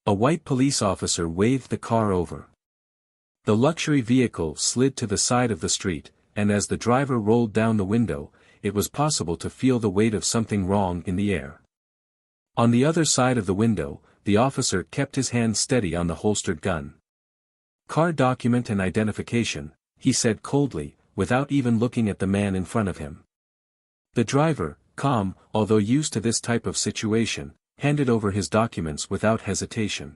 A white police officer waved the car over. The luxury vehicle slid to the side of the street, and as the driver rolled down the window, it was possible to feel the weight of something wrong in the air. On the other side of the window, the officer kept his hand steady on the holstered gun. "Car document and identification," he said coldly, without even looking at the man in front of him. The driver, calm, although used to this type of situation, handed over his documents without hesitation.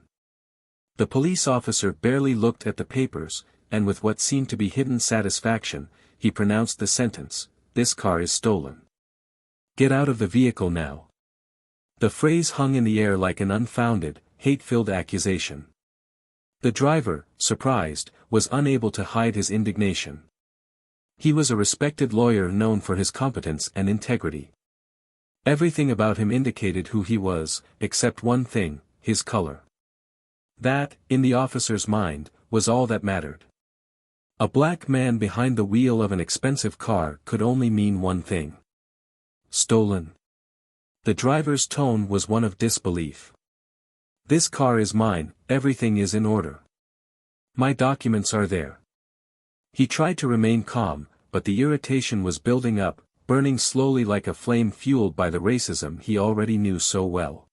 The police officer barely looked at the papers, and with what seemed to be hidden satisfaction, he pronounced the sentence, "This car is stolen. Get out of the vehicle now." The phrase hung in the air like an unfounded, hate-filled accusation. The driver, surprised, was unable to hide his indignation. He was a respected lawyer known for his competence and integrity. Everything about him indicated who he was, except one thing, his color. That, in the officer's mind, was all that mattered. A black man behind the wheel of an expensive car could only mean one thing. Stolen. The driver's tone was one of disbelief. "This car is mine, everything is in order. My documents are there." He tried to remain calm, but the irritation was building up, burning slowly like a flame fueled by the racism he already knew so well.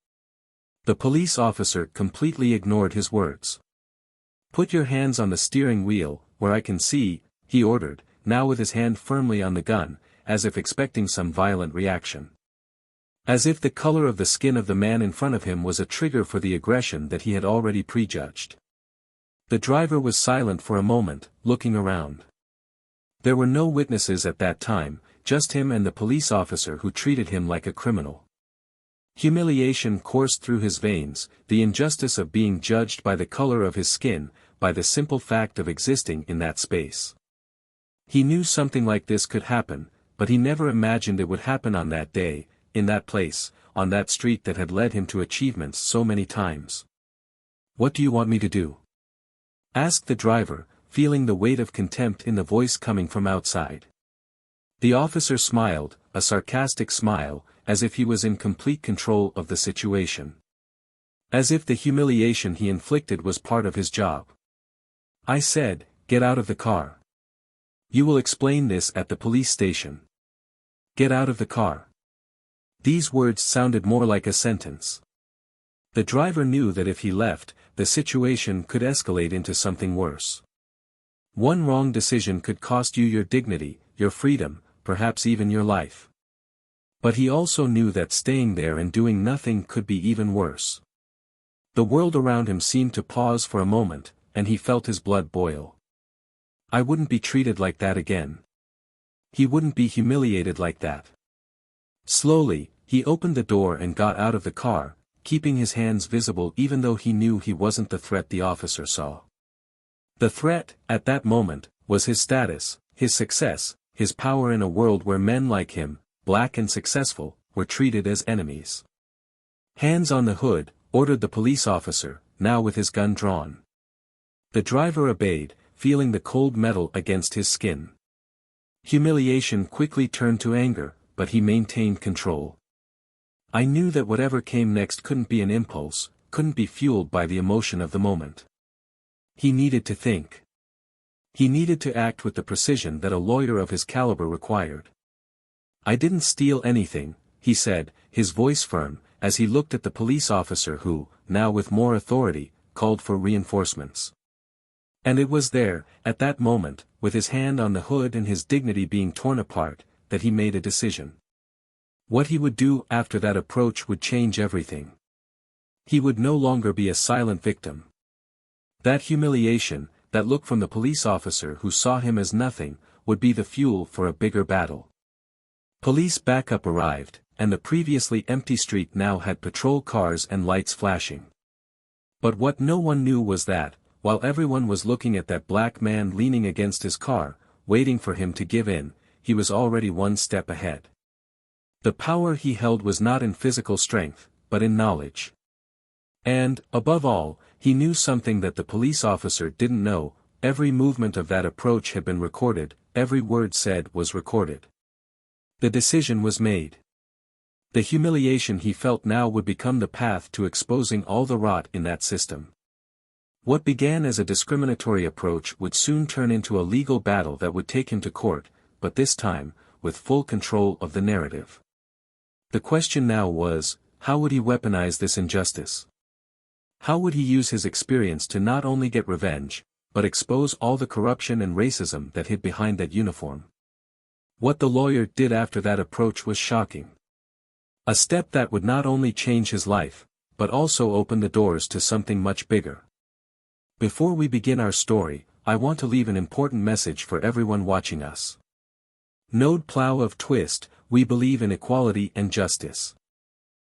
The police officer completely ignored his words. "Put your hands on the steering wheel, where I can see," he ordered, now with his hand firmly on the gun, as if expecting some violent reaction. As if the color of the skin of the man in front of him was a trigger for the aggression that he had already prejudged. The driver was silent for a moment, looking around. There were no witnesses at that time, just him and the police officer who treated him like a criminal. Humiliation coursed through his veins, the injustice of being judged by the color of his skin, by the simple fact of existing in that space. He knew something like this could happen, but he never imagined it would happen on that day, in that place, on that street that had led him to achievements so many times. "What do you want me to do?" asked the driver, feeling the weight of contempt in the voice coming from outside. The officer smiled, a sarcastic smile, as if he was in complete control of the situation. As if the humiliation he inflicted was part of his job. "I said, get out of the car. You will explain this at the police station. Get out of the car." These words sounded more like a sentence. The driver knew that if he left, the situation could escalate into something worse. One wrong decision could cost you your dignity, your freedom, perhaps even your life. But he also knew that staying there and doing nothing could be even worse. The world around him seemed to pause for a moment, and he felt his blood boil. I wouldn't be treated like that again. He wouldn't be humiliated like that. Slowly, he opened the door and got out of the car, keeping his hands visible even though he knew he wasn't the threat the officer saw. The threat, at that moment, was his status, his success, his power in a world where men like him, black and successful, were treated as enemies. "Hands on the hood," ordered the police officer, now with his gun drawn. The driver obeyed, feeling the cold metal against his skin. Humiliation quickly turned to anger, but he maintained control. "I knew that whatever came next couldn't be an impulse, couldn't be fueled by the emotion of the moment. He needed to think. He needed to act with the precision that a lawyer of his caliber required. "I didn't steal anything," he said, his voice firm, as he looked at the police officer who, now with more authority, called for reinforcements. And it was there, at that moment, with his hand on the hood and his dignity being torn apart, that he made a decision. What he would do after that approach would change everything. He would no longer be a silent victim. That humiliation, that look from the police officer who saw him as nothing, would be the fuel for a bigger battle. Police backup arrived, and the previously empty street now had patrol cars and lights flashing. But what no one knew was that, while everyone was looking at that black man leaning against his car, waiting for him to give in, he was already one step ahead. The power he held was not in physical strength, but in knowledge. And, above all, he knew something that the police officer didn't know: every movement of that approach had been recorded, every word said was recorded. The decision was made. The humiliation he felt now would become the path to exposing all the rot in that system. What began as a discriminatory approach would soon turn into a legal battle that would take him to court, but this time, with full control of the narrative. The question now was, how would he weaponize this injustice? How would he use his experience to not only get revenge, but expose all the corruption and racism that hid behind that uniform? What the lawyer did after that approach was shocking. A step that would not only change his life, but also open the doors to something much bigger. Before we begin our story, I want to leave an important message for everyone watching us. Node Plow of Twist, we believe in equality and justice.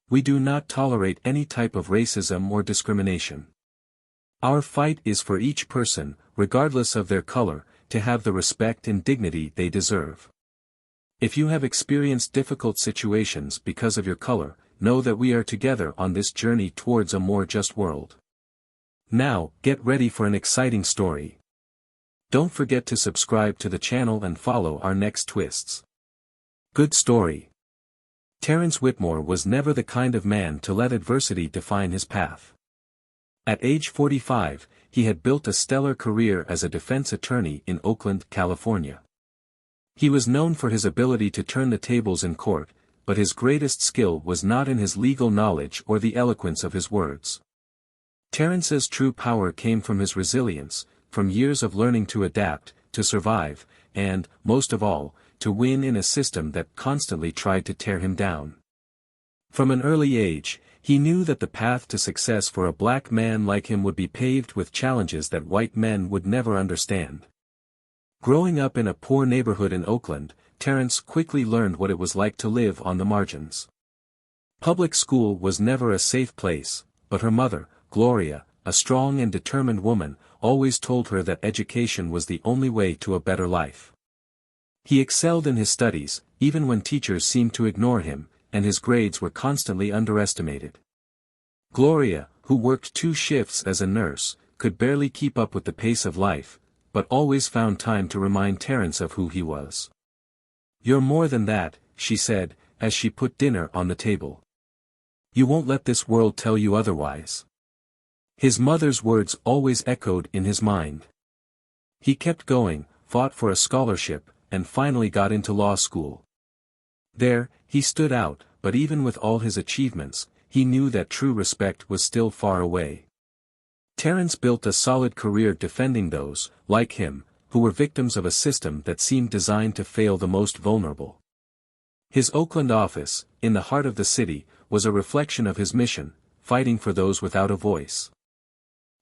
We do not tolerate any type of racism or discrimination. Our fight is for each person, regardless of their color, to have the respect and dignity they deserve. If you have experienced difficult situations because of your color, know that we are together on this journey towards a more just world. Now, get ready for an exciting story. Don't forget to subscribe to the channel and follow our next twists. Good story. Terrence Whitmore was never the kind of man to let adversity define his path. At age 45, he had built a stellar career as a defense attorney in Oakland, California. He was known for his ability to turn the tables in court, but his greatest skill was not in his legal knowledge or the eloquence of his words. Terrence's true power came from his resilience, from years of learning to adapt, to survive, and, most of all, to win in a system that constantly tried to tear him down. From an early age, he knew that the path to success for a black man like him would be paved with challenges that white men would never understand. Growing up in a poor neighborhood in Oakland, Terrence quickly learned what it was like to live on the margins. Public school was never a safe place, but her mother, Gloria, a strong and determined woman, always told her that education was the only way to a better life. He excelled in his studies, even when teachers seemed to ignore him, and his grades were constantly underestimated. Gloria, who worked 2 shifts as a nurse, could barely keep up with the pace of life, but always found time to remind Terrence of who he was. "You're more than that," she said, as she put dinner on the table. "You won't let this world tell you otherwise." His mother's words always echoed in his mind. He kept going, fought for a scholarship, and finally got into law school. There, he stood out, but even with all his achievements, he knew that true respect was still far away. Terrence built a solid career defending those, like him, who were victims of a system that seemed designed to fail the most vulnerable. His Oakland office, in the heart of the city, was a reflection of his mission, fighting for those without a voice.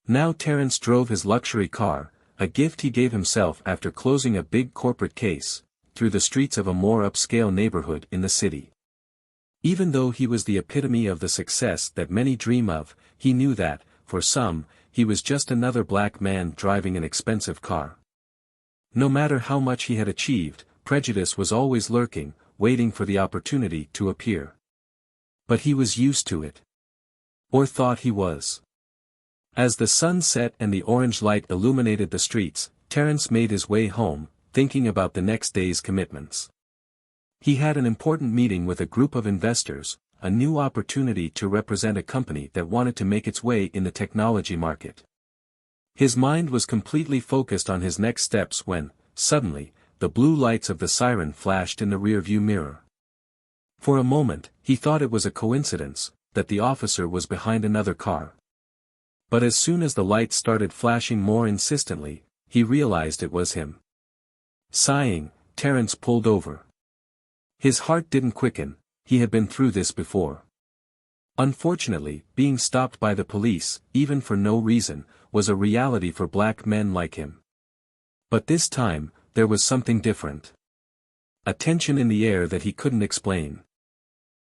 Now Terrence drove his luxury car, a gift he gave himself after closing a big corporate case, through the streets of a more upscale neighborhood in the city. Even though he was the epitome of the success that many dream of, he knew that, for some, he was just another black man driving an expensive car. No matter how much he had achieved, prejudice was always lurking, waiting for the opportunity to appear. But he was used to it. Or thought he was. As the sun set and the orange light illuminated the streets, Terrence made his way home, thinking about the next day's commitments. He had an important meeting with a group of investors, a new opportunity to represent a company that wanted to make its way in the technology market. His mind was completely focused on his next steps when, suddenly, the blue lights of the siren flashed in the rearview mirror. For a moment, he thought it was a coincidence, that the officer was behind another car. But as soon as the lights started flashing more insistently, he realized it was him. Sighing, Terrence pulled over. His heart didn't quicken, he had been through this before. Unfortunately, being stopped by the police, even for no reason, was a reality for black men like him. But this time, there was something different. A tension in the air that he couldn't explain.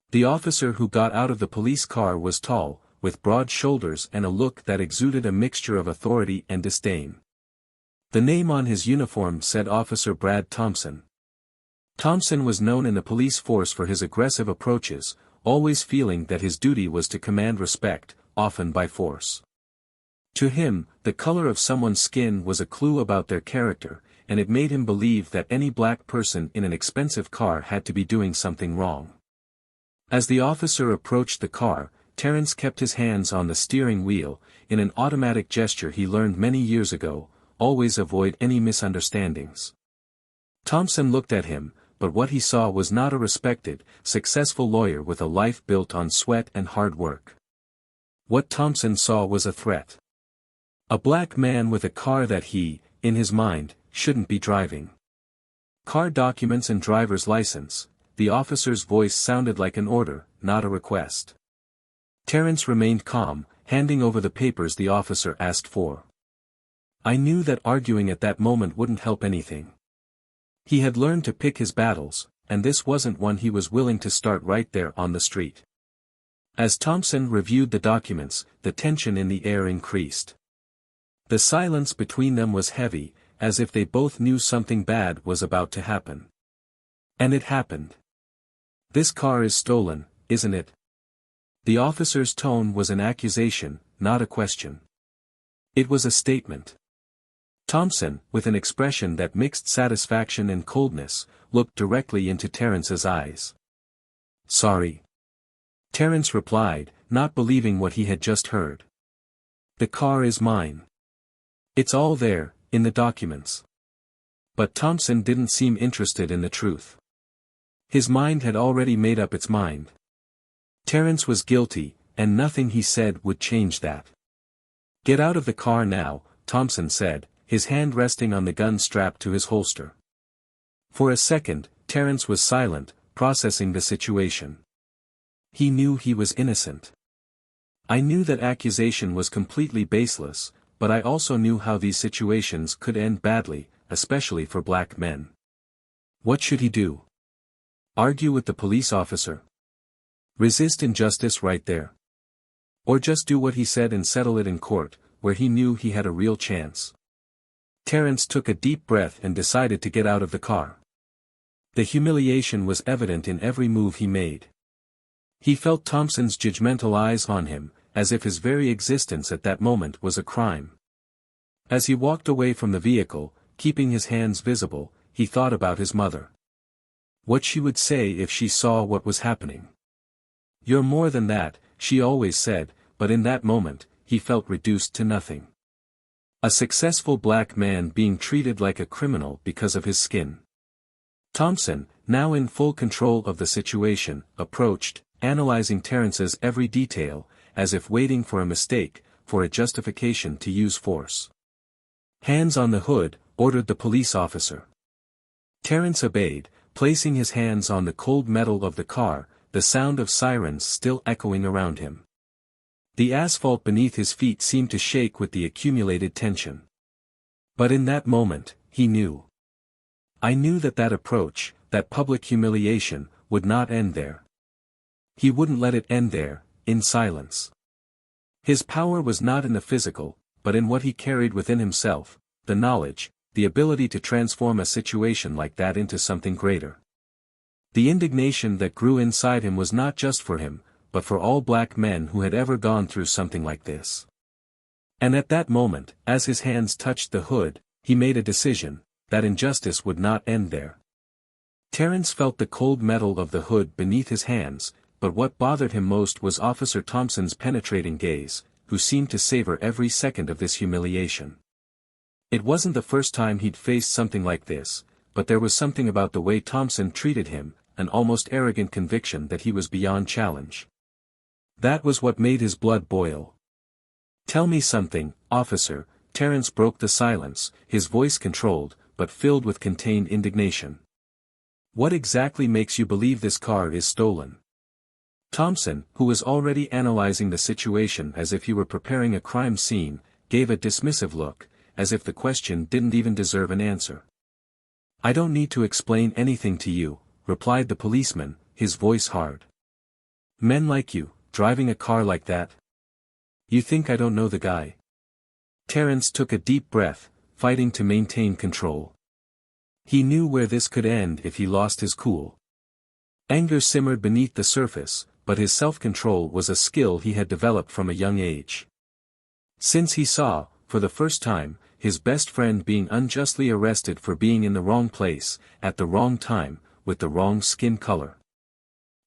The officer who got out of the police car was tall, with broad shoulders and a look that exuded a mixture of authority and disdain. The name on his uniform said Officer Brad Thompson. Thompson was known in the police force for his aggressive approaches, always feeling that his duty was to command respect, often by force. To him, the color of someone's skin was a clue about their character, and it made him believe that any black person in an expensive car had to be doing something wrong. As the officer approached the car, Terence kept his hands on the steering wheel, in an automatic gesture he learned many years ago, always avoid any misunderstandings. Thompson looked at him, but what he saw was not a respected, successful lawyer with a life built on sweat and hard work. What Thompson saw was a threat. A black man with a car that he, in his mind, shouldn't be driving. Car documents and driver's license. The officer's voice sounded like an order, not a request. Terence remained calm, handing over the papers the officer asked for. I knew that arguing at that moment wouldn't help anything. He had learned to pick his battles, and this wasn't one he was willing to start right there on the street. As Thompson reviewed the documents, the tension in the air increased. The silence between them was heavy, as if they both knew something bad was about to happen. And it happened. This car is stolen, isn't it? The officer's tone was an accusation, not a question. It was a statement. Thompson, with an expression that mixed satisfaction and coldness, looked directly into Terence's eyes. Sorry. Terence replied, not believing what he had just heard. The car is mine. It's all there, in the documents. But Thompson didn't seem interested in the truth. His mind had already made up its mind. Terence was guilty, and nothing he said would change that. Get out of the car now, Thompson said, his hand resting on the gun strapped to his holster. For a second, Terence was silent, processing the situation. He knew he was innocent. I knew that accusation was completely baseless, but I also knew how these situations could end badly, especially for black men. What should he do? Argue with the police officer? Resist injustice right there? Or just do what he said and settle it in court, where he knew he had a real chance? Terence took a deep breath and decided to get out of the car. The humiliation was evident in every move he made. He felt Thompson's judgmental eyes on him, as if his very existence at that moment was a crime. As he walked away from the vehicle, keeping his hands visible, he thought about his mother. What she would say if she saw what was happening. You're more than that, she always said, but in that moment, he felt reduced to nothing. A successful black man being treated like a criminal because of his skin. Thompson, now in full control of the situation, approached, analyzing Terence's every detail, as if waiting for a mistake, for a justification to use force. Hands on the hood, ordered the police officer. Terence obeyed, placing his hands on the cold metal of the car, the sound of sirens still echoing around him. The asphalt beneath his feet seemed to shake with the accumulated tension. But in that moment, he knew. I knew that approach, that public humiliation, would not end there. He wouldn't let it end there, in silence. His power was not in the physical, but in what he carried within himself, the knowledge, the ability to transform a situation like that into something greater. The indignation that grew inside him was not just for him, but for all black men who had ever gone through something like this. And at that moment, as his hands touched the hood, he made a decision, that injustice would not end there. Terence felt the cold metal of the hood beneath his hands, but what bothered him most was Officer Thompson's penetrating gaze, who seemed to savor every second of this humiliation. It wasn't the first time he'd faced something like this, but there was something about the way Thompson treated him, an almost arrogant conviction that he was beyond challenge. That was what made his blood boil. Tell me something, officer, Terence broke the silence, his voice controlled, but filled with contained indignation. What exactly makes you believe this car is stolen? Thompson, who was already analyzing the situation as if he were preparing a crime scene, gave a dismissive look, as if the question didn't even deserve an answer. I don't need to explain anything to you, replied the policeman, his voice hard. Men like you, driving a car like that? You think I don't know the guy? Terence took a deep breath, fighting to maintain control. He knew where this could end if he lost his cool. Anger simmered beneath the surface, but his self-control was a skill he had developed from a young age. Since he saw, for the first time, his best friend being unjustly arrested for being in the wrong place, at the wrong time, with the wrong skin color.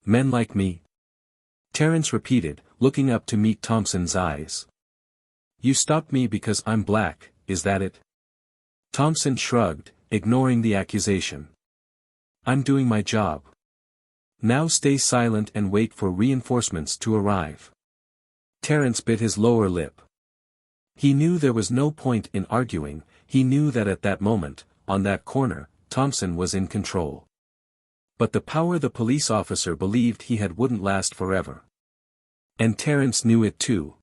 Men like me, Terence repeated, looking up to meet Thompson's eyes. You stopped me because I'm black, is that it? Thompson shrugged, ignoring the accusation. I'm doing my job. Now stay silent and wait for reinforcements to arrive. Terence bit his lower lip. He knew there was no point in arguing, he knew that at that moment, on that corner, Thompson was in control. But the power the police officer believed he had wouldn't last forever. And Terence knew it too.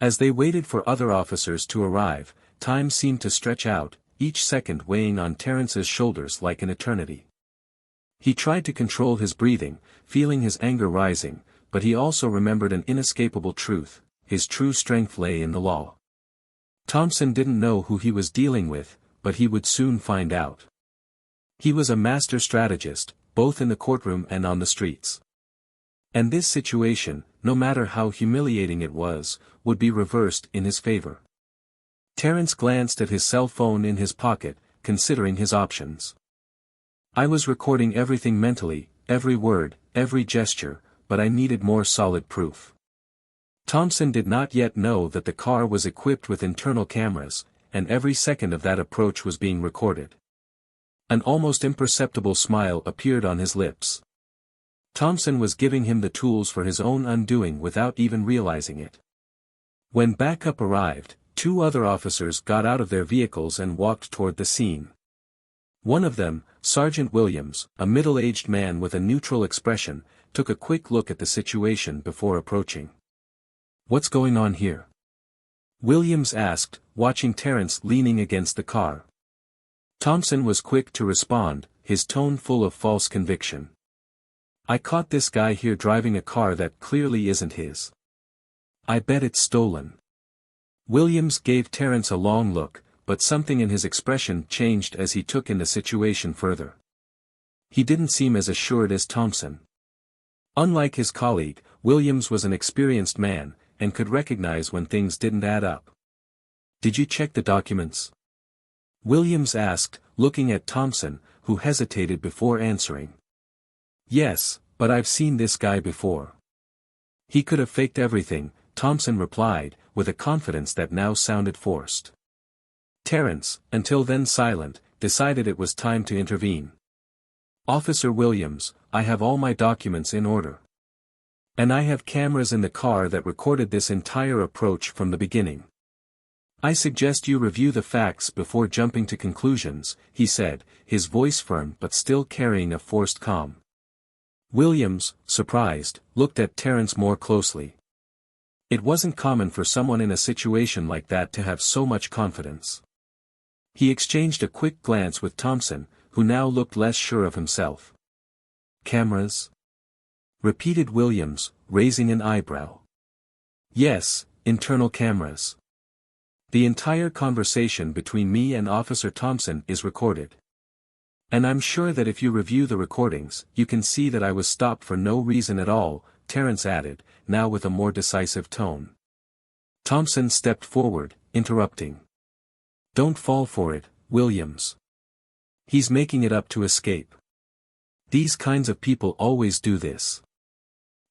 As they waited for other officers to arrive, time seemed to stretch out, each second weighing on Terence's shoulders like an eternity. He tried to control his breathing, feeling his anger rising, but he also remembered an inescapable truth: his true strength lay in the law. Thompson didn't know who he was dealing with, but he would soon find out. He was a master strategist, both in the courtroom and on the streets. And this situation, no matter how humiliating it was, would be reversed in his favor. Terence glanced at his cell phone in his pocket, considering his options. I was recording everything mentally, every word, every gesture, but I needed more solid proof. Thompson did not yet know that the car was equipped with internal cameras, and every second of that approach was being recorded. An almost imperceptible smile appeared on his lips. Thompson was giving him the tools for his own undoing without even realizing it. When backup arrived, 2 other officers got out of their vehicles and walked toward the scene. One of them, Sergeant Williams, a middle-aged man with a neutral expression, took a quick look at the situation before approaching. What's going on here? Williams asked, watching Terence leaning against the car. Thompson was quick to respond, his tone full of false conviction. I caught this guy here driving a car that clearly isn't his. I bet it's stolen. Williams gave Terence a long look, but something in his expression changed as he took in the situation further. He didn't seem as assured as Thompson. Unlike his colleague, Williams was an experienced man, and could recognize when things didn't add up. Did you check the documents? Williams asked, looking at Thompson, who hesitated before answering. Yes, but I've seen this guy before. He could have faked everything, Thompson replied, with a confidence that now sounded forced. Terence, until then silent, decided it was time to intervene. Officer Williams, I have all my documents in order. And I have cameras in the car that recorded this entire approach from the beginning. I suggest you review the facts before jumping to conclusions, he said, his voice firm but still carrying a forced calm. Williams, surprised, looked at Terence more closely. It wasn't common for someone in a situation like that to have so much confidence. He exchanged a quick glance with Thompson, who now looked less sure of himself. Cameras? Repeated Williams, raising an eyebrow. Yes, internal cameras. The entire conversation between me and Officer Thompson is recorded. And I'm sure that if you review the recordings, you can see that I was stopped for no reason at all, Terence added, now with a more decisive tone. Thompson stepped forward, interrupting. Don't fall for it, Williams. He's making it up to escape. These kinds of people always do this.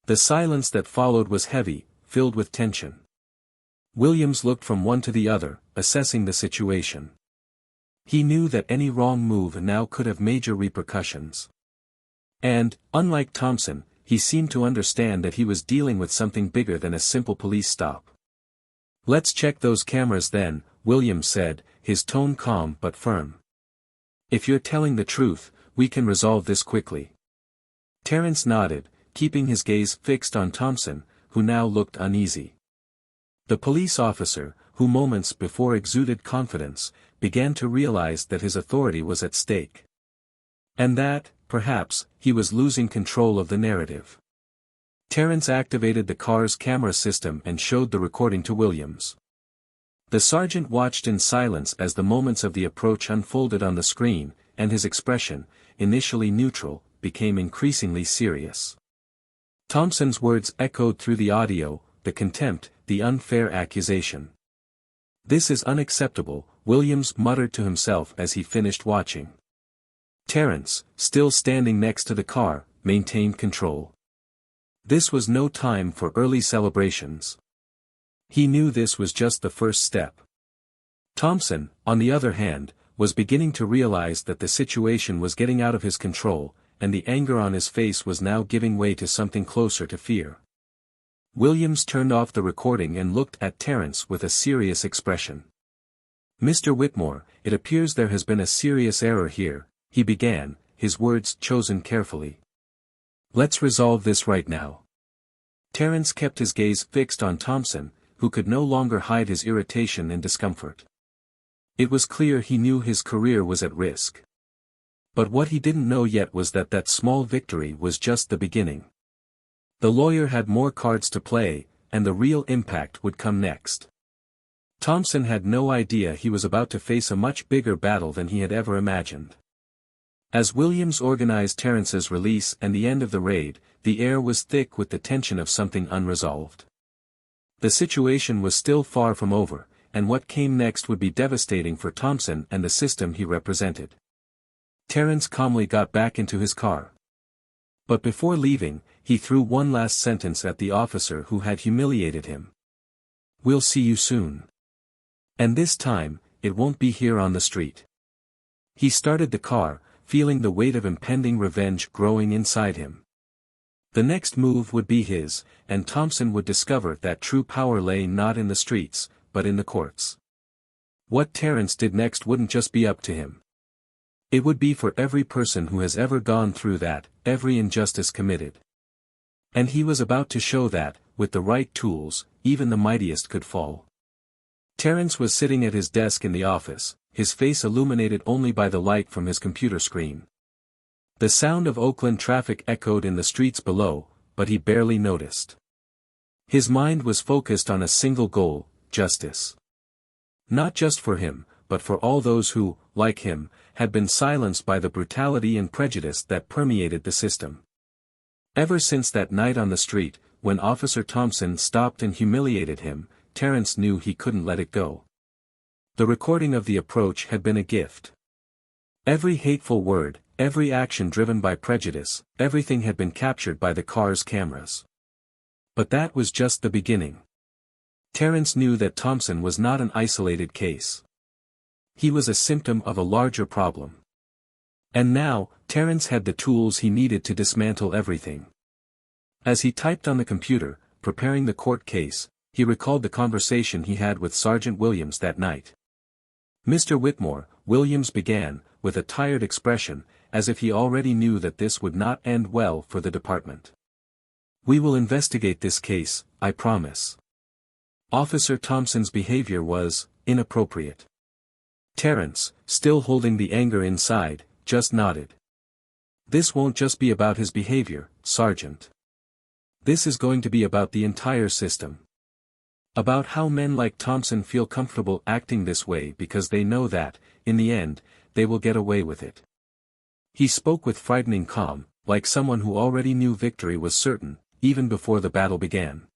The silence that followed was heavy, filled with tension. Williams looked from one to the other, assessing the situation. He knew that any wrong move now could have major repercussions. And, unlike Thompson, he seemed to understand that he was dealing with something bigger than a simple police stop. Let's check those cameras then, Williams said, his tone calm but firm. If you're telling the truth, we can resolve this quickly. Terence nodded, keeping his gaze fixed on Thompson, who now looked uneasy. The police officer, who moments before exuded confidence, began to realize that his authority was at stake. And that, perhaps, he was losing control of the narrative. Terence activated the car's camera system and showed the recording to Williams. The sergeant watched in silence as the moments of the approach unfolded on the screen, and his expression, initially neutral, became increasingly serious. Thompson's words echoed through the audio, the contempt, the unfair accusation. This is unacceptable, Williams muttered to himself as he finished watching. Terence, still standing next to the car, maintained control. This was no time for early celebrations. He knew this was just the first step. Thompson, on the other hand, was beginning to realize that the situation was getting out of his control, and the anger on his face was now giving way to something closer to fear. Williams turned off the recording and looked at Terence with a serious expression. "Mr. Whitmore, it appears there has been a serious error here," he began, his words chosen carefully. "Let's resolve this right now." Terence kept his gaze fixed on Thompson, who could no longer hide his irritation and discomfort. It was clear he knew his career was at risk. But what he didn't know yet was that that small victory was just the beginning. The lawyer had more cards to play, and the real impact would come next. Thompson had no idea he was about to face a much bigger battle than he had ever imagined. As Williams organized Terence's release and the end of the raid, the air was thick with the tension of something unresolved. The situation was still far from over, and what came next would be devastating for Thompson and the system he represented. Terence calmly got back into his car. But before leaving, he threw one last sentence at the officer who had humiliated him. "We'll see you soon. And this time, it won't be here on the street." He started the car, feeling the weight of impending revenge growing inside him. The next move would be his, and Thompson would discover that true power lay not in the streets, but in the courts. What Terence did next wouldn't just be up to him. It would be for every person who has ever gone through that, every injustice committed. And he was about to show that, with the right tools, even the mightiest could fall. Terence was sitting at his desk in the office, his face illuminated only by the light from his computer screen. The sound of Oakland traffic echoed in the streets below, but he barely noticed. His mind was focused on a single goal: justice. Not just for him, but for all those who, like him, had been silenced by the brutality and prejudice that permeated the system. Ever since that night on the street, when Officer Thompson stopped and humiliated him, Terence knew he couldn't let it go. The recording of the approach had been a gift. Every hateful word, every action driven by prejudice, everything had been captured by the car's cameras. But that was just the beginning. Terence knew that Thompson was not an isolated case. He was a symptom of a larger problem. And now, Terence had the tools he needed to dismantle everything. As he typed on the computer, preparing the court case, he recalled the conversation he had with Sergeant Williams that night. "Mr. Whitmore," Williams began, with a tired expression, as if he already knew that this would not end well for the department. "We will investigate this case, I promise." Officer Thompson's behavior was inappropriate. Terence, still holding the anger inside, just nodded. "This won't just be about his behavior, Sergeant. This is going to be about the entire system. About how men like Thompson feel comfortable acting this way because they know that, in the end, they will get away with it." He spoke with frightening calm, like someone who already knew victory was certain, even before the battle began.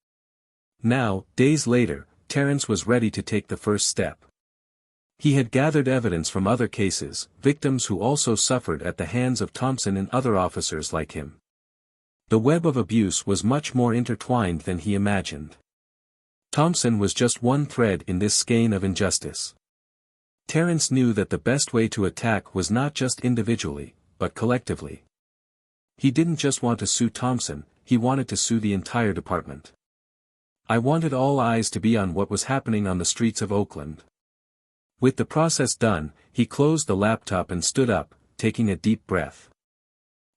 Now, days later, Terence was ready to take the first step. He had gathered evidence from other cases, victims who also suffered at the hands of Thompson and other officers like him. The web of abuse was much more intertwined than he imagined. Thompson was just one thread in this skein of injustice. Terence knew that the best way to attack was not just individually, but collectively. He didn't just want to sue Thompson, he wanted to sue the entire department. "I wanted all eyes to be on what was happening on the streets of Oakland." With the process done, he closed the laptop and stood up, taking a deep breath.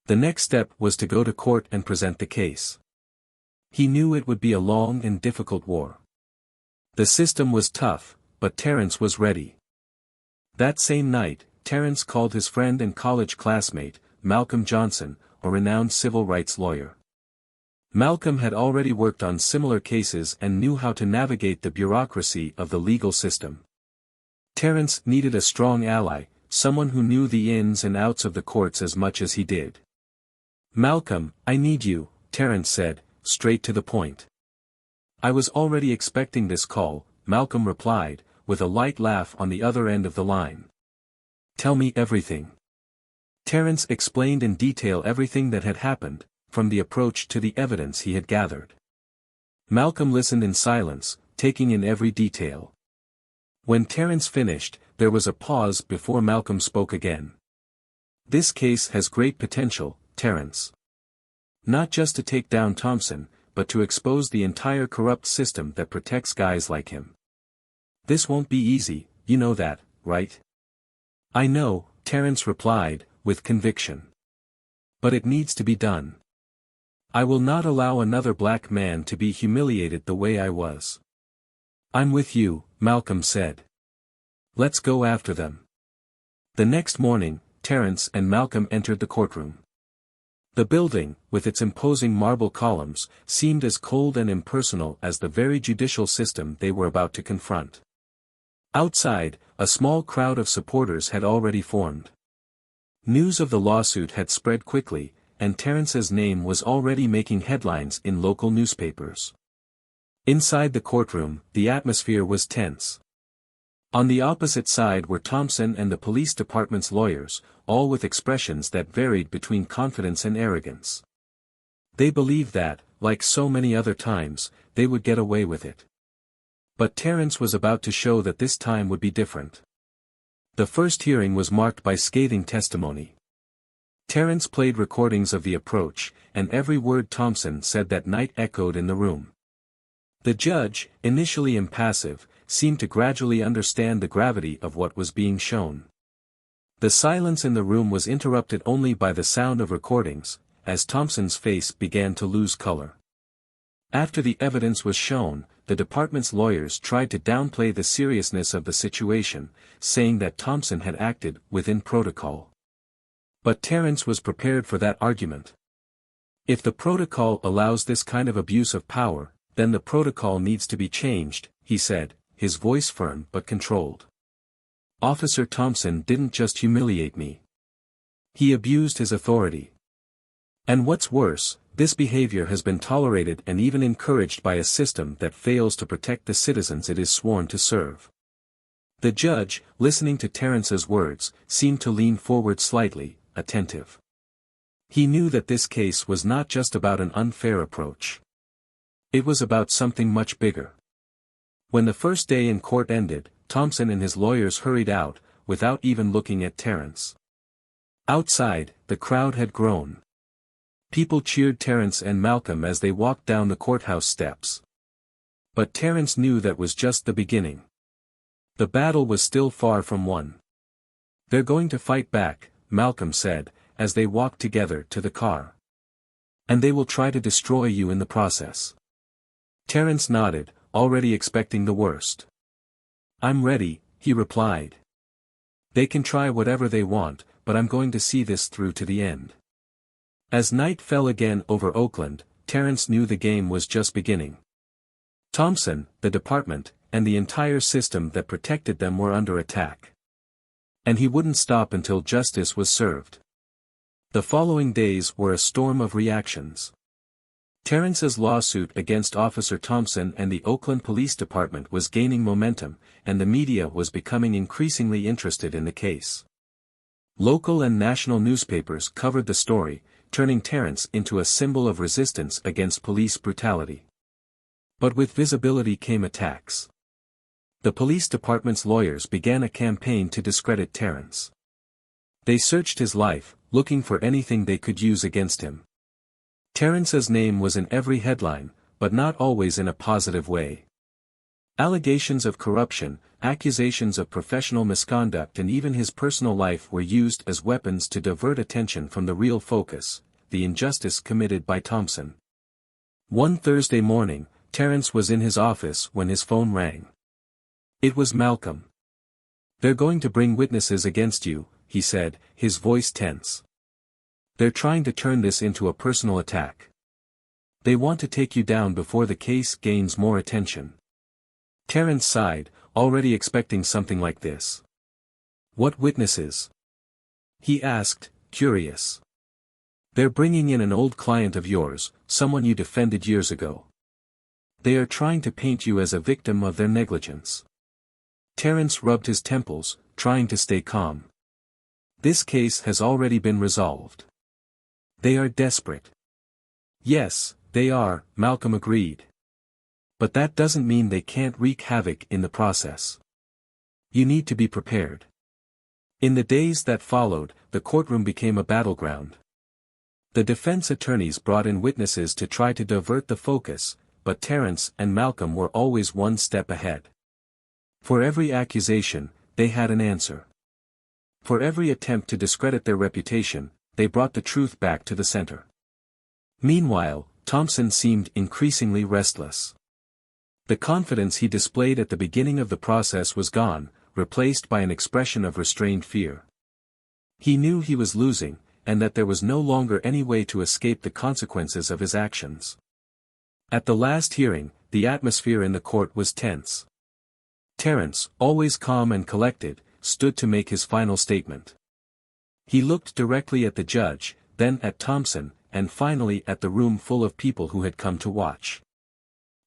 The next step was to go to court and present the case. He knew it would be a long and difficult war. The system was tough, but Terence was ready. That same night, Terence called his friend and college classmate, Malcolm Johnson, a renowned civil rights lawyer. Malcolm had already worked on similar cases and knew how to navigate the bureaucracy of the legal system. Terence needed a strong ally, someone who knew the ins and outs of the courts as much as he did. "Malcolm, I need you," Terence said, straight to the point. "I was already expecting this call," Malcolm replied, with a light laugh on the other end of the line. "Tell me everything." Terence explained in detail everything that had happened, from the approach to the evidence he had gathered. Malcolm listened in silence, taking in every detail. When Terence finished, there was a pause before Malcolm spoke again. "This case has great potential, Terence. Not just to take down Thompson, but to expose the entire corrupt system that protects guys like him. This won't be easy, you know that, right?" "I know," Terence replied, with conviction. "But it needs to be done. I will not allow another black man to be humiliated the way I was." "I'm with you," Malcolm said. "Let's go after them." The next morning, Terence and Malcolm entered the courtroom. The building, with its imposing marble columns, seemed as cold and impersonal as the very judicial system they were about to confront. Outside, a small crowd of supporters had already formed. News of the lawsuit had spread quickly, and Terence's name was already making headlines in local newspapers. Inside the courtroom, the atmosphere was tense. On the opposite side were Thompson and the police department's lawyers, all with expressions that varied between confidence and arrogance. They believed that, like so many other times, they would get away with it. But Terence was about to show that this time would be different. The first hearing was marked by scathing testimony. Terence played recordings of the approach, and every word Thompson said that night echoed in the room. The judge, initially impassive, seemed to gradually understand the gravity of what was being shown. The silence in the room was interrupted only by the sound of recordings, as Thompson's face began to lose color. After the evidence was shown, the department's lawyers tried to downplay the seriousness of the situation, saying that Thompson had acted within protocol. But Terence was prepared for that argument. If the protocol allows this kind of abuse of power, then the protocol needs to be changed, he said, his voice firm but controlled. "Officer Thompson didn't just humiliate me. He abused his authority. And what's worse, this behavior has been tolerated and even encouraged by a system that fails to protect the citizens it is sworn to serve." The judge, listening to Terence's words, seemed to lean forward slightly, attentive. He knew that this case was not just about an unfair approach. It was about something much bigger. When the first day in court ended, Thompson and his lawyers hurried out, without even looking at Terence. Outside, the crowd had grown. People cheered Terence and Malcolm as they walked down the courthouse steps. But Terence knew that was just the beginning. The battle was still far from won. "They're going to fight back," Malcolm said, as they walked together to the car. "And they will try to destroy you in the process." Terence nodded, already expecting the worst. "I'm ready," he replied. "They can try whatever they want, but I'm going to see this through to the end." As night fell again over Oakland, Terence knew the game was just beginning. Thompson, the department, and the entire system that protected them were under attack. And he wouldn't stop until justice was served. The following days were a storm of reactions. Terence's lawsuit against Officer Thompson and the Oakland Police Department was gaining momentum, and the media was becoming increasingly interested in the case. Local and national newspapers covered the story, turning Terence into a symbol of resistance against police brutality. But with visibility came attacks. The police department's lawyers began a campaign to discredit Terence. They searched his life, looking for anything they could use against him. Terence's name was in every headline, but not always in a positive way. Allegations of corruption, accusations of professional misconduct, and even his personal life were used as weapons to divert attention from the real focus, the injustice committed by Thompson. One Thursday morning, Terence was in his office when his phone rang. It was Malcolm. "They're going to bring witnesses against you," he said, his voice tense. "They're trying to turn this into a personal attack. They want to take you down before the case gains more attention." Terence sighed, already expecting something like this. "What witnesses?" he asked, curious. "They're bringing in an old client of yours, someone you defended years ago. They are trying to paint you as a victim of their negligence." Terence rubbed his temples, trying to stay calm. "This case has already been resolved. They are desperate. Yes, they are, Malcolm agreed. But that doesn't mean they can't wreak havoc in the process. You need to be prepared. In the days that followed, the courtroom became a battleground. The defense attorneys brought in witnesses to try to divert the focus, but Terence and Malcolm were always one step ahead. For every accusation, they had an answer. For every attempt to discredit their reputation, they brought the truth back to the center. Meanwhile, Thompson seemed increasingly restless. The confidence he displayed at the beginning of the process was gone, replaced by an expression of restrained fear. He knew he was losing, and that there was no longer any way to escape the consequences of his actions. At the last hearing, the atmosphere in the court was tense. Terence, always calm and collected, stood to make his final statement. He looked directly at the judge, then at Thompson, and finally at the room full of people who had come to watch.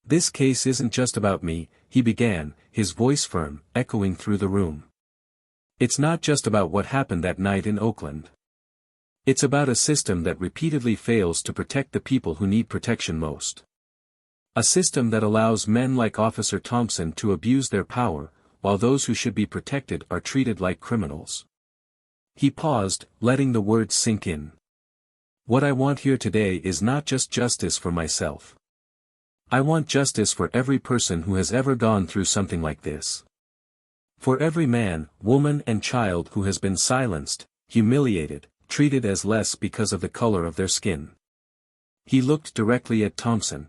"This case isn't just about me," he began, his voice firm, echoing through the room. "It's not just about what happened that night in Oakland. It's about a system that repeatedly fails to protect the people who need protection most. A system that allows men like Officer Thompson to abuse their power, while those who should be protected are treated like criminals." He paused, letting the words sink in. "What I want here today is not just justice for myself. I want justice for every person who has ever gone through something like this. For every man, woman and child who has been silenced, humiliated, treated as less because of the color of their skin." He looked directly at Thompson.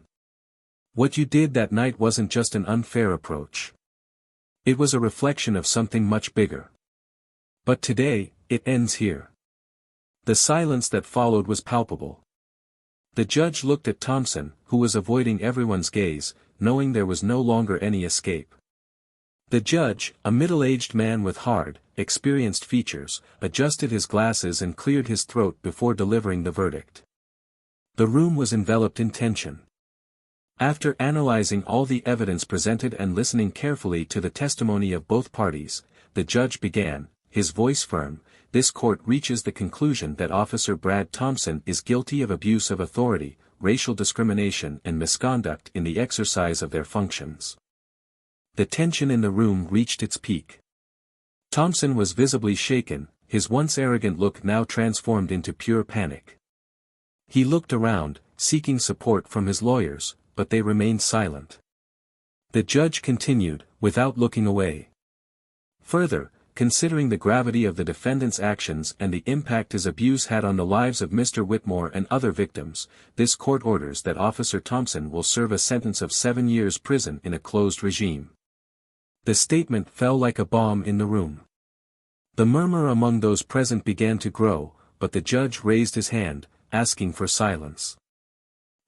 "What you did that night wasn't just an unfair approach. It was a reflection of something much bigger. But today, it ends here." The silence that followed was palpable. The judge looked at Thompson, who was avoiding everyone's gaze, knowing there was no longer any escape. The judge, a middle-aged man with hard, experienced features, adjusted his glasses and cleared his throat before delivering the verdict. The room was enveloped in tension. After analyzing all the evidence presented and listening carefully to the testimony of both parties, the judge began, his voice firm, "This court reaches the conclusion that Officer Brad Thompson is guilty of abuse of authority, racial discrimination and misconduct in the exercise of their functions." The tension in the room reached its peak. Thompson was visibly shaken, his once arrogant look now transformed into pure panic. He looked around, seeking support from his lawyers, but they remained silent. The judge continued, without looking away. "Further, considering the gravity of the defendant's actions and the impact his abuse had on the lives of Mr. Whitmore and other victims, this court orders that Officer Thompson will serve a sentence of 7 years prison in a closed regime." The statement fell like a bomb in the room. The murmur among those present began to grow, but the judge raised his hand, asking for silence.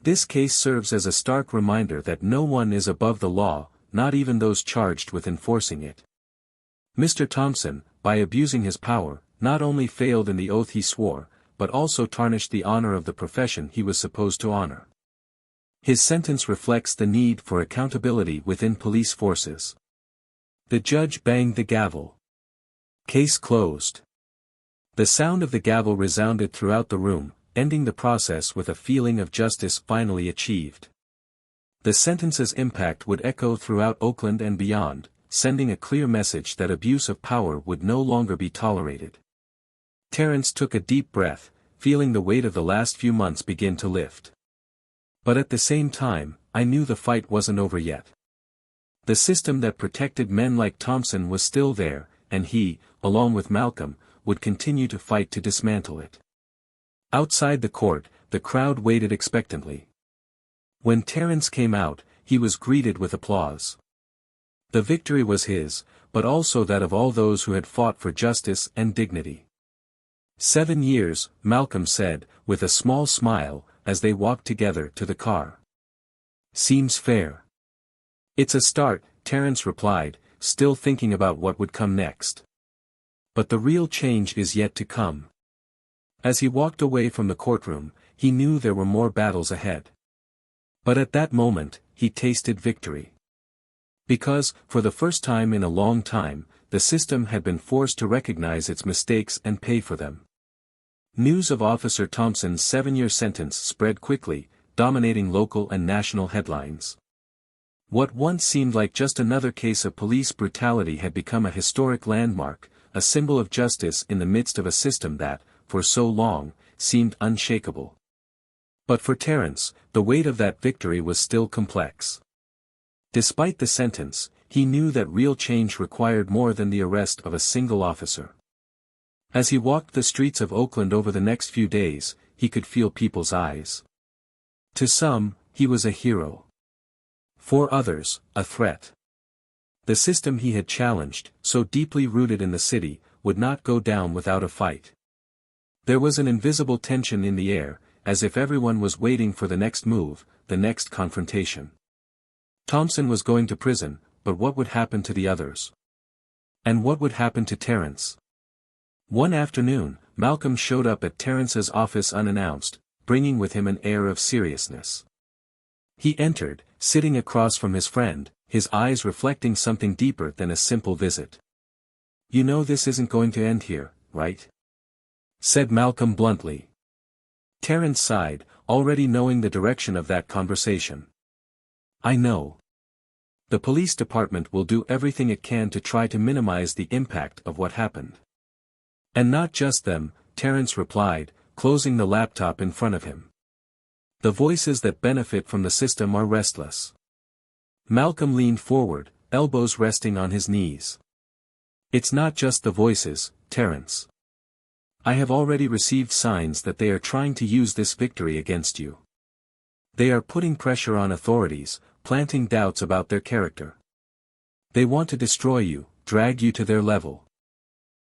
This case serves as a stark reminder that no one is above the law, not even those charged with enforcing it. Mr. Thompson, by abusing his power, not only failed in the oath he swore, but also tarnished the honor of the profession he was supposed to honor. His sentence reflects the need for accountability within police forces. The judge banged the gavel. "Case closed." The sound of the gavel resounded throughout the room, ending the process with a feeling of justice finally achieved. The sentence's impact would echo throughout Oakland and beyond, sending a clear message that abuse of power would no longer be tolerated. Terence took a deep breath, feeling the weight of the last few months begin to lift. But at the same time, I knew the fight wasn't over yet. The system that protected men like Thompson was still there, and he, along with Malcolm, would continue to fight to dismantle it. Outside the court, the crowd waited expectantly. When Terence came out, he was greeted with applause. The victory was his, but also that of all those who had fought for justice and dignity. 7 years, Malcolm said, with a small smile, as they walked together to the car. "Seems fair." "It's a start," Terence replied, still thinking about what would come next. "But the real change is yet to come." As he walked away from the courtroom, he knew there were more battles ahead. But at that moment, he tasted victory. Because, for the first time in a long time, the system had been forced to recognize its mistakes and pay for them. News of Officer Thompson's 7-year sentence spread quickly, dominating local and national headlines. What once seemed like just another case of police brutality had become a historic landmark, a symbol of justice in the midst of a system that, for so long, seemed unshakable. But for Terence, the weight of that victory was still complex. Despite the sentence, he knew that real change required more than the arrest of a single officer. As he walked the streets of Oakland over the next few days, he could feel people's eyes. To some, he was a hero. For others, a threat. The system he had challenged, so deeply rooted in the city, would not go down without a fight. There was an invisible tension in the air, as if everyone was waiting for the next move, the next confrontation. Thompson was going to prison, but what would happen to the others? And what would happen to Terence? One afternoon, Malcolm showed up at Terence's office unannounced, bringing with him an air of seriousness. He entered, sitting across from his friend, his eyes reflecting something deeper than a simple visit. "You know this isn't going to end here, right?" said Malcolm bluntly. Terence sighed, already knowing the direction of that conversation. "I know. The police department will do everything it can to try to minimize the impact of what happened." "And not just them," Terence replied, closing the laptop in front of him. "The voices that benefit from the system are restless." Malcolm leaned forward, elbows resting on his knees. "It's not just the voices, Terence. I have already received signs that they are trying to use this victory against you. They are putting pressure on authorities, planting doubts about their character. They want to destroy you, drag you to their level."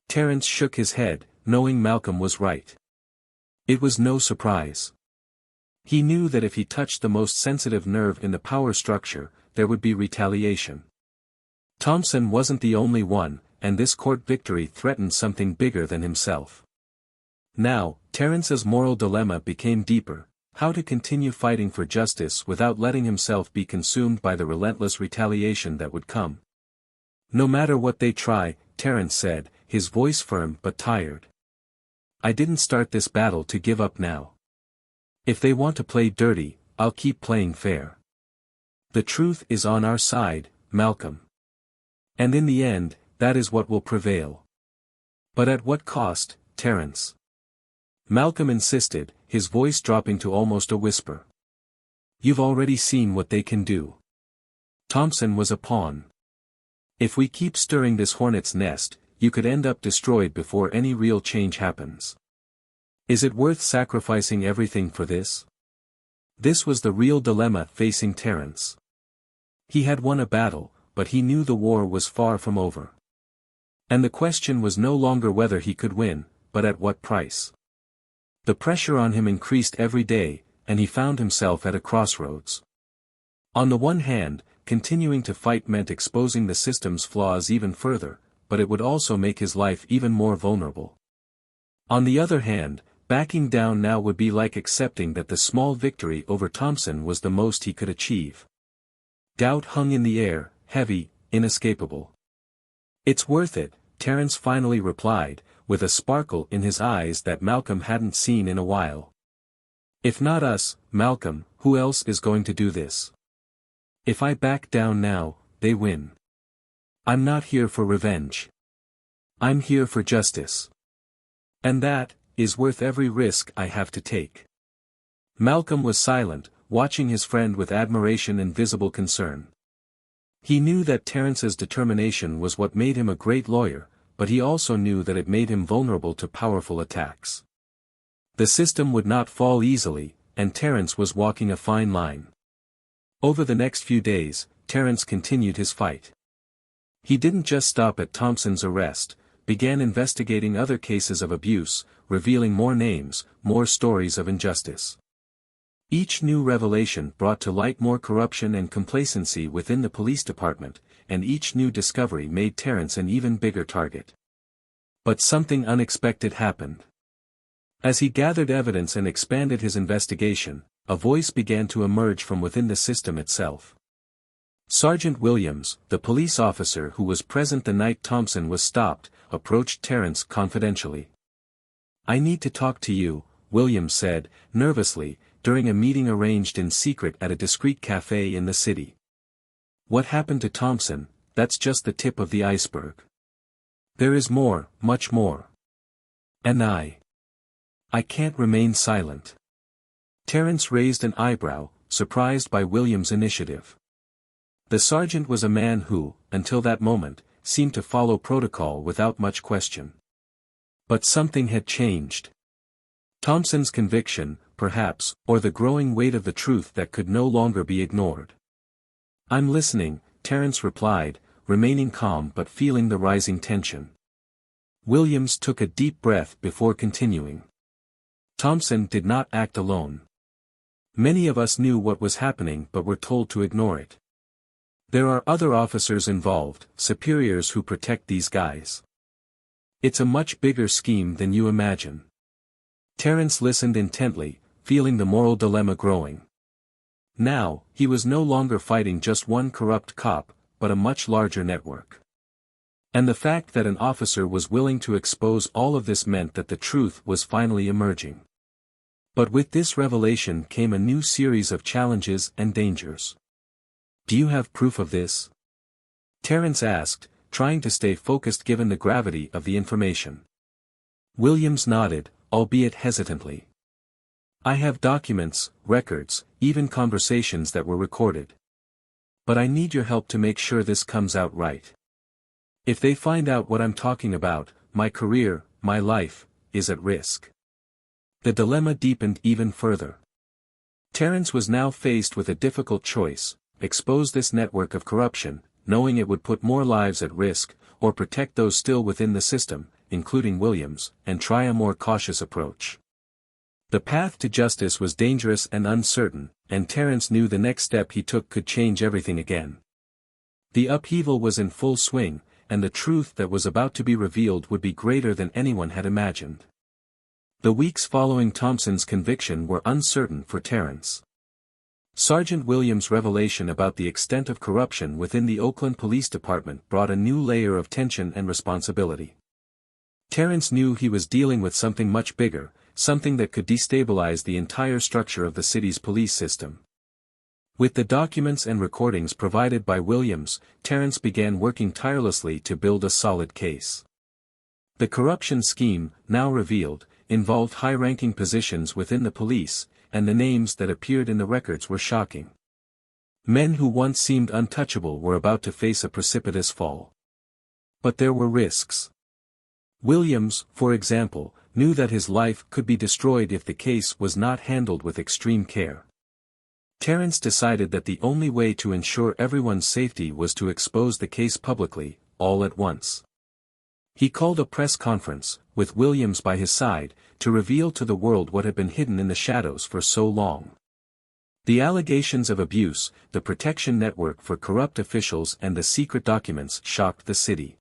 Terence shook his head, knowing Malcolm was right. It was no surprise. He knew that if he touched the most sensitive nerve in the power structure, there would be retaliation. Thompson wasn't the only one, and this court victory threatened something bigger than himself. Now, Terence's moral dilemma became deeper: how to continue fighting for justice without letting himself be consumed by the relentless retaliation that would come. "No matter what they try," Terence said, his voice firm but tired. "I didn't start this battle to give up now. If they want to play dirty, I'll keep playing fair. The truth is on our side, Malcolm. And in the end, that is what will prevail." "But at what cost, Terence?" Malcolm insisted, his voice dropping to almost a whisper. "You've already seen what they can do. Thompson was a pawn. If we keep stirring this hornet's nest, you could end up destroyed before any real change happens. Is it worth sacrificing everything for this?" This was the real dilemma facing Terence. He had won a battle, but he knew the war was far from over. And the question was no longer whether he could win, but at what price. The pressure on him increased every day, and he found himself at a crossroads. On the one hand, continuing to fight meant exposing the system's flaws even further, but it would also make his life even more vulnerable. On the other hand, backing down now would be like accepting that the small victory over Thompson was the most he could achieve. Doubt hung in the air, heavy, inescapable. "It's worth it," Terence finally replied, with a sparkle in his eyes that Malcolm hadn't seen in a while. "If not us, Malcolm, who else is going to do this? If I back down now, they win. I'm not here for revenge. I'm here for justice. And that is worth every risk I have to take." Malcolm was silent, watching his friend with admiration and visible concern. He knew that Terence's determination was what made him a great lawyer, but he also knew that it made him vulnerable to powerful attacks. The system would not fall easily, and Terence was walking a fine line. Over the next few days, Terence continued his fight. He didn't just stop at Thompson's arrest, began investigating other cases of abuse, revealing more names, more stories of injustice. Each new revelation brought to light more corruption and complacency within the police department, and each new discovery made Terence an even bigger target. But something unexpected happened. As he gathered evidence and expanded his investigation, a voice began to emerge from within the system itself. Sergeant Williams, the police officer who was present the night Thompson was stopped, approached Terence confidentially. "I need to talk to you," Williams said, nervously, during a meeting arranged in secret at a discreet cafe in the city. What happened to Thompson, that's just the tip of the iceberg. There is more, much more. And I can't remain silent. Terence raised an eyebrow, surprised by Williams' initiative. The sergeant was a man who, until that moment, seemed to follow protocol without much question. But something had changed. Thompson's conviction, perhaps, or the growing weight of the truth that could no longer be ignored. "I'm listening," Terence replied, remaining calm but feeling the rising tension. Williams took a deep breath before continuing. Thompson did not act alone. Many of us knew what was happening but were told to ignore it. There are other officers involved, superiors who protect these guys. It's a much bigger scheme than you imagine. Terence listened intently, feeling the moral dilemma growing. Now, he was no longer fighting just one corrupt cop, but a much larger network. And the fact that an officer was willing to expose all of this meant that the truth was finally emerging. But with this revelation came a new series of challenges and dangers. "Do you have proof of this?" Terence asked, trying to stay focused given the gravity of the information. Williams nodded, albeit hesitantly. "I have documents, records, even conversations that were recorded. But I need your help to make sure this comes out right. If they find out what I'm talking about, my career, my life, is at risk." The dilemma deepened even further. Terence was now faced with a difficult choice: expose this network of corruption, knowing it would put more lives at risk, or protect those still within the system, including Williams, and try a more cautious approach. The path to justice was dangerous and uncertain, and Terence knew the next step he took could change everything again. The upheaval was in full swing, and the truth that was about to be revealed would be greater than anyone had imagined. The weeks following Thompson's conviction were uncertain for Terence. Sergeant Williams' revelation about the extent of corruption within the Oakland Police Department brought a new layer of tension and responsibility. Terence knew he was dealing with something much bigger, something that could destabilize the entire structure of the city's police system. With the documents and recordings provided by Williams, Terence began working tirelessly to build a solid case. The corruption scheme, now revealed, involved high-ranking positions within the police, and the names that appeared in the records were shocking. Men who once seemed untouchable were about to face a precipitous fall. But there were risks. Williams, for example, knew that his life could be destroyed if the case was not handled with extreme care. Terence decided that the only way to ensure everyone's safety was to expose the case publicly, all at once. He called a press conference, with Williams by his side, to reveal to the world what had been hidden in the shadows for so long. The allegations of abuse, the protection network for corrupt officials and the secret documents shocked the city.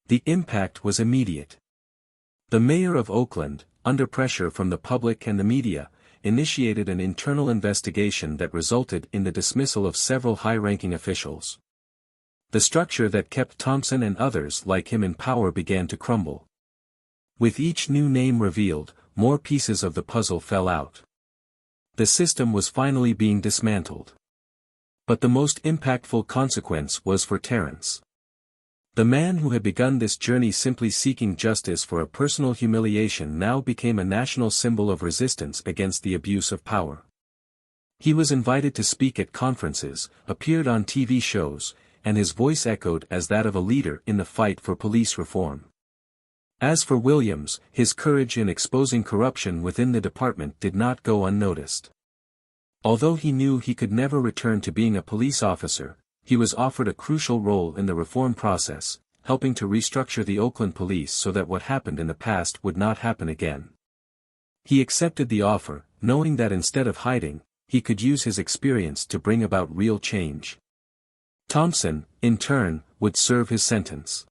The impact was immediate. The mayor of Oakland, under pressure from the public and the media, initiated an internal investigation that resulted in the dismissal of several high-ranking officials. The structure that kept Thompson and others like him in power began to crumble. With each new name revealed, more pieces of the puzzle fell out. The system was finally being dismantled. But the most impactful consequence was for Terence. The man who had begun this journey simply seeking justice for a personal humiliation now became a national symbol of resistance against the abuse of power. He was invited to speak at conferences, appeared on TV shows, and his voice echoed as that of a leader in the fight for police reform. As for Williams, his courage in exposing corruption within the department did not go unnoticed. Although he knew he could never return to being a police officer, he was offered a crucial role in the reform process, helping to restructure the Oakland Police so that what happened in the past would not happen again. He accepted the offer, knowing that instead of hiding, he could use his experience to bring about real change. Thompson, in turn, would serve his sentence.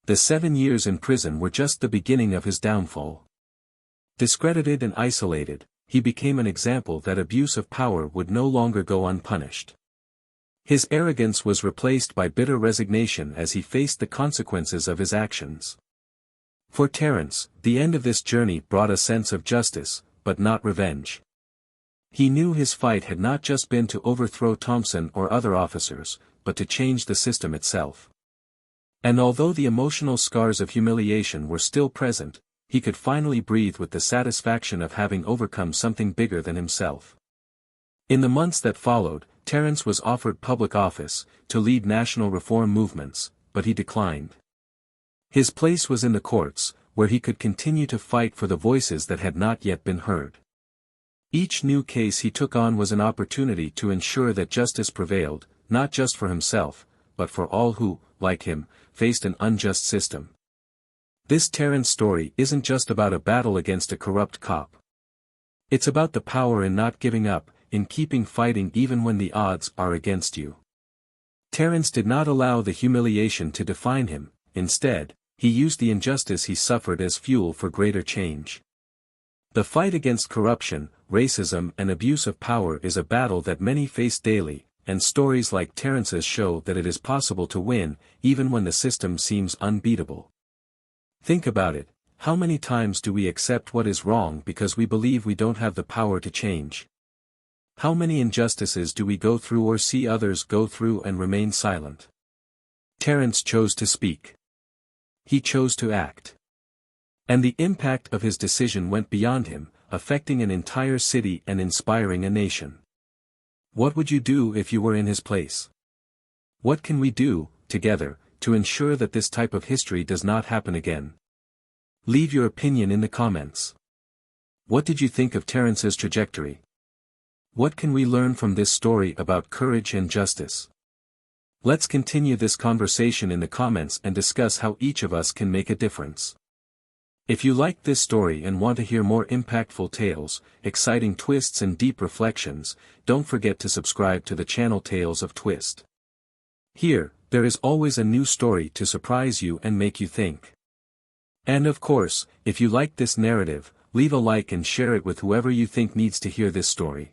The 7 years in prison were just the beginning of his downfall. Discredited and isolated, he became an example that abuse of power would no longer go unpunished. His arrogance was replaced by bitter resignation as he faced the consequences of his actions. For Terence, the end of this journey brought a sense of justice, but not revenge. He knew his fight had not just been to overthrow Thompson or other officers, but to change the system itself. And although the emotional scars of humiliation were still present, he could finally breathe with the satisfaction of having overcome something bigger than himself. In the months that followed, Terence was offered public office, to lead national reform movements, but he declined. His place was in the courts, where he could continue to fight for the voices that had not yet been heard. Each new case he took on was an opportunity to ensure that justice prevailed, not just for himself, but for all who, like him, faced an unjust system. This Terence story isn't just about a battle against a corrupt cop. It's about the power in not giving up, in keeping fighting even when the odds are against you. Terence did not allow the humiliation to define him. Instead, he used the injustice he suffered as fuel for greater change. The fight against corruption, racism and abuse of power is a battle that many face daily, and stories like Terence's show that it is possible to win, even when the system seems unbeatable. Think about it, how many times do we accept what is wrong because we believe we don't have the power to change? How many injustices do we go through or see others go through and remain silent? Terence chose to speak. He chose to act. And the impact of his decision went beyond him, affecting an entire city and inspiring a nation. What would you do if you were in his place? What can we do, together, to ensure that this type of history does not happen again? Leave your opinion in the comments. What did you think of Terence's trajectory? What can we learn from this story about courage and justice? Let's continue this conversation in the comments and discuss how each of us can make a difference. If you liked this story and want to hear more impactful tales, exciting twists and deep reflections, don't forget to subscribe to the channel Tales of Twist. Here, there is always a new story to surprise you and make you think. And of course, if you like this narrative, leave a like and share it with whoever you think needs to hear this story.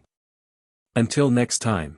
Until next time.